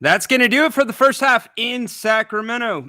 That's going to do it for the first half in Sacramento.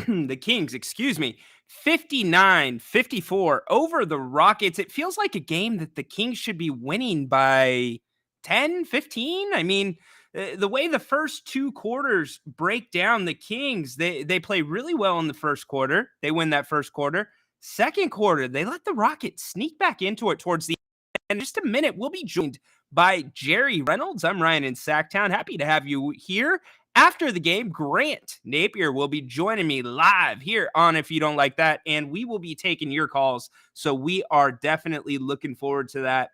The Kings, 59-54 over the Rockets. It feels like a game that the Kings should be winning by 10, 15. I mean, the way the first two quarters break down, the Kings, they play really well in the first quarter. They win that first quarter. Second quarter, they let the Rockets sneak back into it towards the end. In just a minute, we'll be joined by Jerry Reynolds. I'm Ryan in Sacktown. Happy to have you here. After the game, Grant Napier will be joining me live here on If You Don't Like That, and we will be taking your calls. So we are definitely looking forward to that.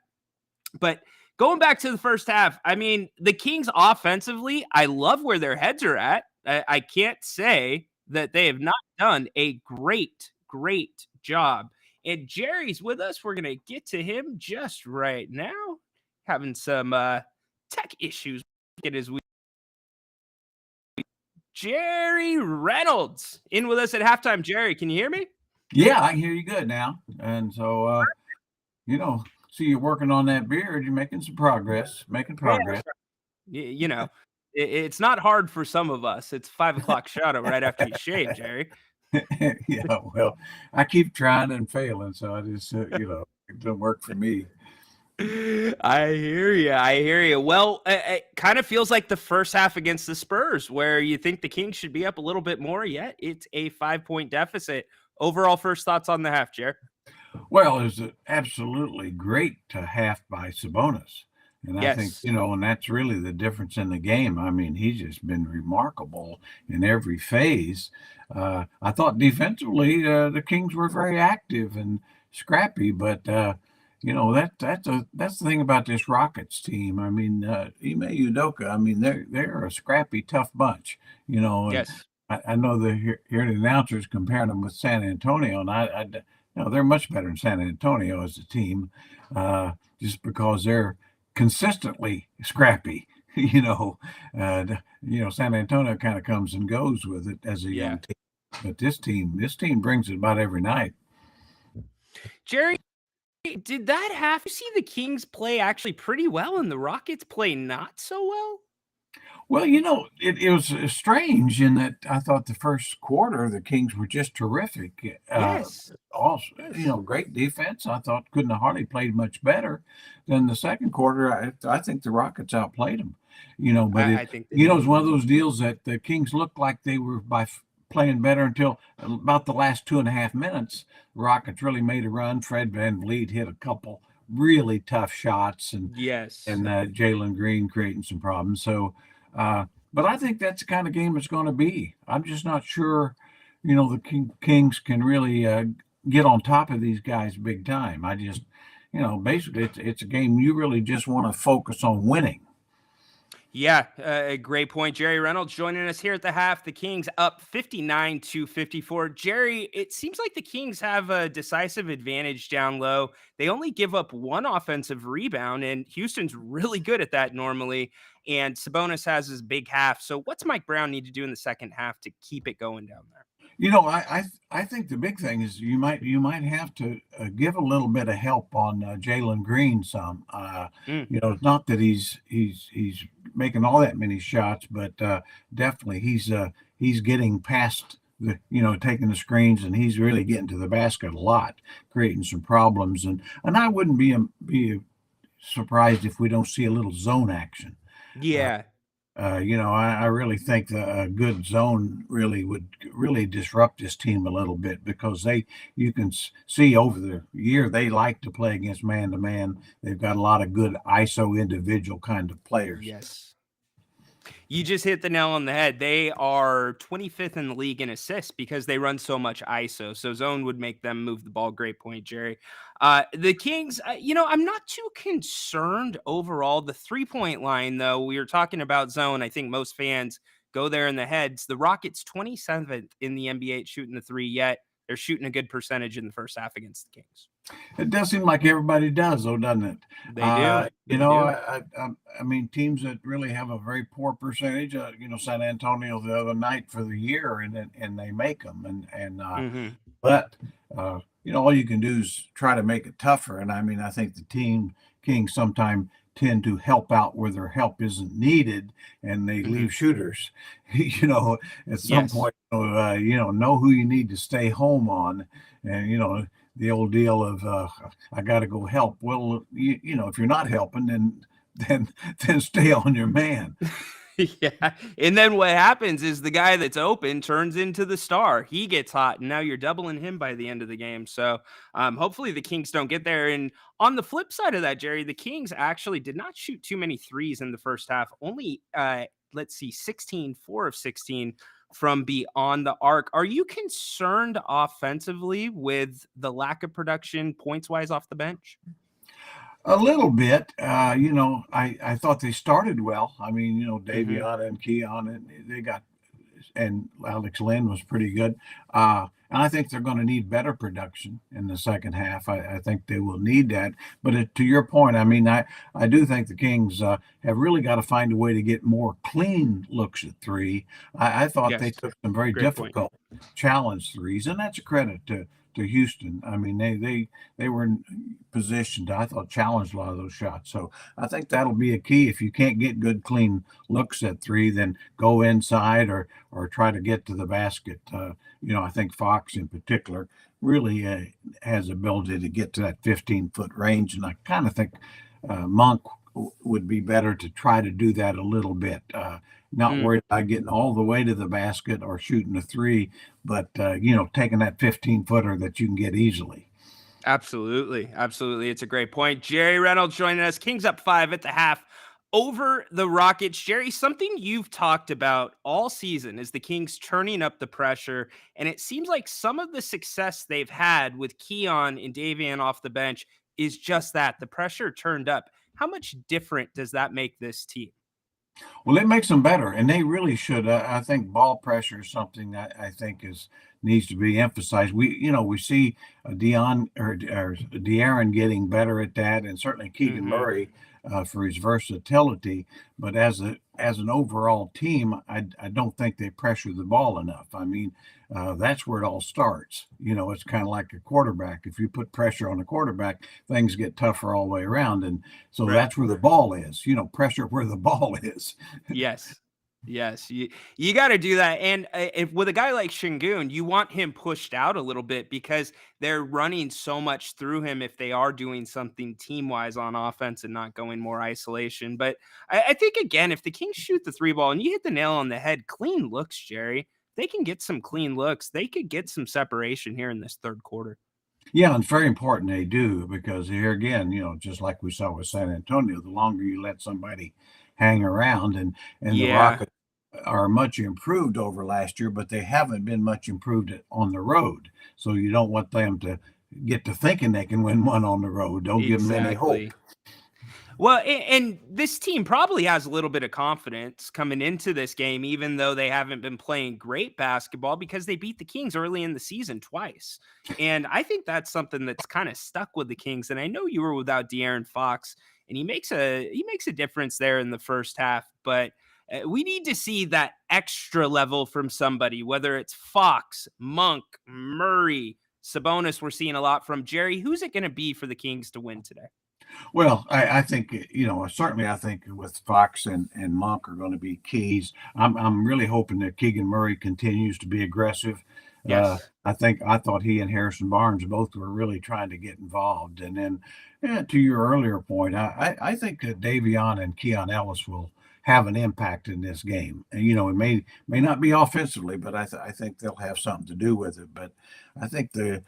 But going back to the first half, I mean, the Kings offensively, I love where their heads are at. I can't say that they have not done a great job. And Jerry's with us. We're going to get to him just right now. Having some tech issues as we Jerry Reynolds in with us at halftime. Jerry, can you hear me? Yeah, I can hear you good now. And so, see you're working on that beard. You're making some progress, making Yeah, progress. it's not hard for some of us. It's 5 o'clock shadow right after you shave, Jerry. Yeah, well, I keep trying and failing. So I just, it doesn't work for me. I hear you. I hear you. Well, it kind of feels like the first half against the Spurs, where you think the Kings should be up a little bit more, yet it's a 5-point deficit. Overall, first thoughts on the half, Jer? Well, it was absolutely great to half by Sabonis. And I think, Yes. and that's really the difference in the game. I mean, he's just been remarkable in every phase. I thought defensively, the Kings were very active and scrappy, but that's the thing about this Rockets team. I mean, Ime Udoka. I mean, they're a scrappy, tough bunch. And Yes. I know the hearing announcers comparing them with San Antonio, and they're much better than San Antonio as a team, just because they're consistently scrappy. San Antonio kind of comes and goes with it as a young team, but this team brings it about every night. Jerry, did that have you see the Kings play actually pretty well and the Rockets play not so well? Well, it was strange in that I thought the first quarter the Kings were just terrific. Yes. Also, Yes. great defense. I thought couldn't have hardly played much better than the second quarter. I think the Rockets outplayed them. But I think they it's did. one of those deals that the Kings looked like they were playing better until about the last 2.5 minutes. The Rockets really made a run. Fred VanVleet hit a couple really tough shots, and Yes. Jalen Green creating some problems. So. But I think that's the kind of game it's going to be. I'm just not sure, the Kings can really get on top of these guys big time. I just, basically it's a game you really just want to focus on winning. Yeah, a great point. Jerry Reynolds joining us here at the half. The Kings up 59-54. Jerry, it seems like the Kings have a decisive advantage down low. They only give up one offensive rebound, and Houston's really good at that normally. And Sabonis has his big half. So, what's Mike Brown need to do in the second half to keep it going down there? I think the big thing is you might have to give a little bit of help on Jalen Green some. Mm, It's not that he's making all that many shots, but definitely he's getting past the taking the screens, and he's really getting to the basket a lot, creating some problems. And I wouldn't be surprised if we don't see a little zone action. Uh, yeah. I really think a good zone really would really disrupt this team a little bit, because you can see over the year they like to play against man to man. They've got a lot of good ISO individual kind of players. Yes. You just hit the nail on the head. They are 25th in the league in assists because they run so much ISO. So zone would make them move the ball. Great point, Jerry. The Kings, I'm not too concerned overall. The 3-point line, though, we were talking about zone. I think most fans go there in the heads. The Rockets 27th in the NBA at shooting the three, yet they're shooting a good percentage in the first half against the Kings. It does seem like everybody does, though, doesn't it? They do. They do. I mean, teams that really have a very poor percentage. San Antonio the other night for the year, and they make them, Hmm. but all you can do is try to make it tougher. And I mean, I think the team Kings sometimes tend to help out where their help isn't needed, and they Mhm. leave shooters. You know, at some Yes. point, know who you need to stay home on, and the old deal of I got to go help. Well, if you're not helping, then then stay on your man. Yeah, and then what happens is the guy that's open turns into the star. He gets hot, and now you're doubling him by the end of the game. So, hopefully the Kings don't get there. And on the flip side of that, Jerry, the Kings actually did not shoot too many threes in the first half. Only, let's see, 16, 4 of 16 from beyond the arc. Are you concerned offensively with the lack of production points wise off the bench? A little bit, I thought they started well. I mean, Hmm. Davion and Keon, and they got and Alex Lynn was pretty good. And I think they're going to need better production in the second half. I think they will need that. But to your point, I mean, I do think the Kings have really got to find a way to get more clean looks at three. I thought they Yes, took some very great point. difficult challenge threes, and that's a credit to Houston. I mean, they were in position to, I thought, challenge a lot of those shots. So I think that'll be a key. If you can't get good clean looks at three, then go inside or try to get to the basket. I think Fox in particular really has ability to get to that 15-foot range, and I kind of think Monk would be better to try to do that a little bit. Not Mm. worried about getting all the way to the basket or shooting a three, but taking that 15-footer that you can get easily. Absolutely. Absolutely. It's a great point. Jerry Reynolds joining us. Kings up 5 at the half over the Rockets. Jerry, something you've talked about all season is the Kings turning up the pressure. And it seems like some of the success they've had with Keon and Davian off the bench is just that the pressure turned up. How much different does that make this team? Well, it makes them better, and they really should. I think ball pressure is something that I think is needs to be emphasized. We see Dion or De'Aaron getting better at that, and certainly Keegan Hmm. Murray for his versatility. But as an overall team, I don't think they pressure the ball enough. I mean, that's where it all starts. It's kind of like a quarterback. If you put pressure on a quarterback, things get tougher all the way around, and so Right. that's where the ball is. Pressure where the ball is. Yes. Yes, you gotta do that, and, if with a guy like Shingun, you want him pushed out a little bit because they're running so much through him if they are doing something team-wise on offense and not going more isolation, but I think, again, if the Kings shoot the 3 ball and you hit the nail on the head, clean looks, Jerry, they can get some clean looks, they could get some separation here in this 3rd quarter. Yeah, and it's very important they do because here again, just like we saw with San Antonio, the longer you let somebody hang around and the Yeah, Rockets are much improved over last year, but they haven't been much improved on the road. So you don't want them to get to thinking they can win one on the road. Don't give them any hope. exactly. Well, and this team probably has a little bit of confidence coming into this game, even though they haven't been playing great basketball because they beat the Kings early in the season twice. And I think that's something that's kind of stuck with the Kings. And I know you were without De'Aaron Fox, and he makes a difference there in the first half. But we need to see that extra level from somebody, whether it's Fox, Monk, Murray, Sabonis. We're seeing a lot from Jerry. Who's it going to be for the Kings to win today? Well, I think certainly I think with Fox and Monk are going to be keys. I'm really hoping that Keegan Murray continues to be aggressive. Yes. I thought he and Harrison Barnes both were really trying to get involved. And then, yeah, to your earlier point, I think that Davion and Keon Ellis will have an impact in this game. And it may not be offensively, but I think they'll have something to do with it. But I think the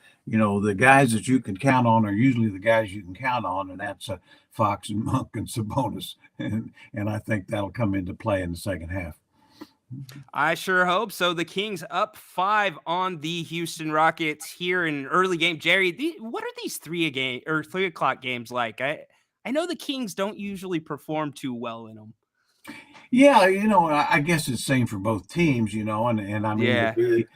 guys that you can count on are usually the guys you can count on, and that's Fox and Monk and Sabonis, and I think that'll come into play in the second half. I sure hope so. The Kings up 5 on the Houston Rockets here in an early game. Jerry, what are these 3 o'clock games like? I know the Kings don't usually perform too well in them. Yeah, I guess it's same for both teams, and I mean to Yeah, be,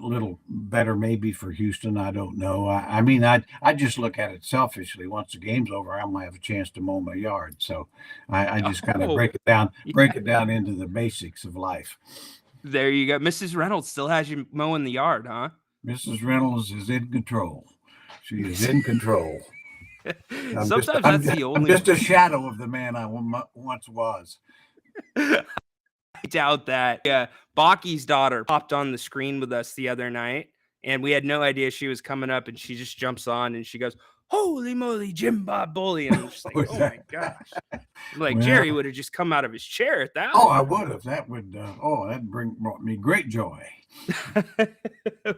a little better maybe for Houston. I don't know. I mean, I just look at it selfishly. Once the game's over, I'm gonna have a chance to mow my yard. So I just kind of oh, break yeah. it down into the basics of life. There you go. Mrs. Reynolds still has you mowing the yard, huh? Mrs. Reynolds is in control. She is in control. Sometimes that's the I'm only just way. a shadow of the man I once was. I doubt that. Yeah, Baki's daughter popped on the screen with us the other night, and we had no idea she was coming up, and she just jumps on and she goes, "Holy moly, Jim Bob Bully!" And I'm just like, Was "Oh that? my gosh!" I'm like, Well, Jerry would have just come out of his chair at that oh, I one. would have. That would. Oh, that brought me great joy.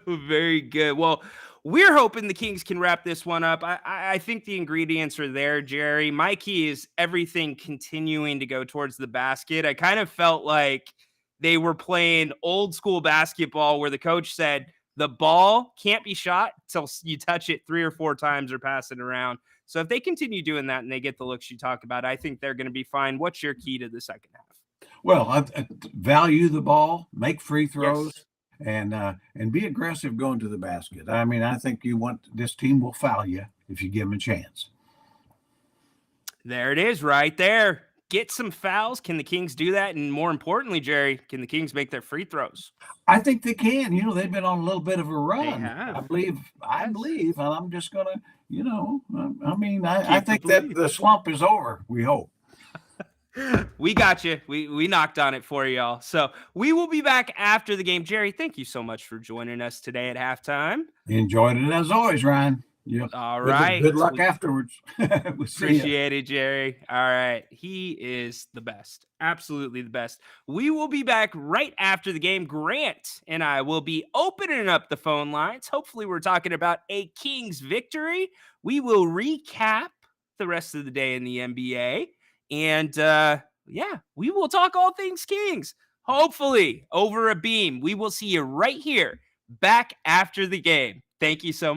Very good. Well, we're hoping the Kings can wrap this one up. I think the ingredients are there, Jerry. My key is everything continuing to go towards the basket. I kind of felt like they were playing old school basketball where the coach said the ball can't be shot till you touch it 3 or 4 times or pass it around. So if they continue doing that and they get the looks you talk about, I think they're going to be fine. What's your key to the second half? Well, I value the ball, make free Yes. throws, and be aggressive going to the basket. I mean, I think you want this team will foul you if you give them a chance. There it is right there. Get some fouls. Can the Kings do that? And more importantly, Jerry, can the Kings make their free throws? I think they can. You know, they've been on a little bit of a They run. I have. believe. I Yes. believe, and I'm just gonna. You know, I mean, I Keep the think that belief. the slump is over. We hope. We got you. We knocked on it for y'all. So we will be back after the game. Jerry, thank you so much for joining us today at halftime. Enjoyed it as always, Ryan. Yep. All Good right. luck afterwards. We'll see you. Appreciate it, Jerry. All right. He is the best. Absolutely the best. We will be back right after the game. Grant and I will be opening up the phone lines. Hopefully, we're talking about a Kings victory. We will recap the rest of the day in the NBA. And yeah, we will talk all things Kings. Hopefully, over a beam. We will see you right here back after the game. Thank you so much.